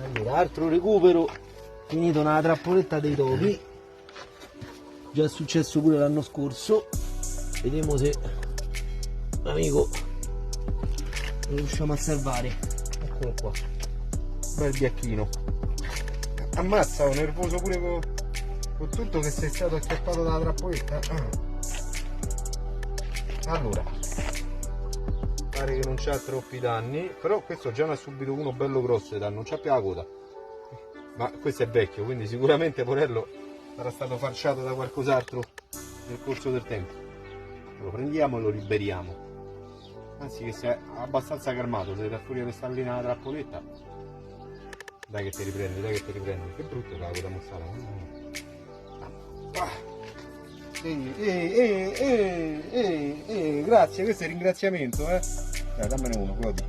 Allora, altro recupero, finito nella trappoletta dei topi. Già è successo pure l'anno scorso. Vediamo se l'amico lo riusciamo a salvare. Eccolo qua. Bel biacchino. Ammazza, ho nervoso pure con tutto che sei stato acchiappato dalla trappoletta. Allora, pare che non c'ha troppi danni, però questo già ne ha subito uno bello grosso di danno, non c'ha più la coda. Ma questo è vecchio, quindi sicuramente Porello sarà stato farciato da qualcos'altro nel corso del tempo. Lo prendiamo e lo liberiamo. Anzi che sia abbastanza calmato, se da fuori di stare lì nella trappoletta. Dai che ti riprendi, dai che ti riprendi. Che brutto che la coda mostrata. Grazie, questo è il ringraziamento, Dai, dammene uno, godi.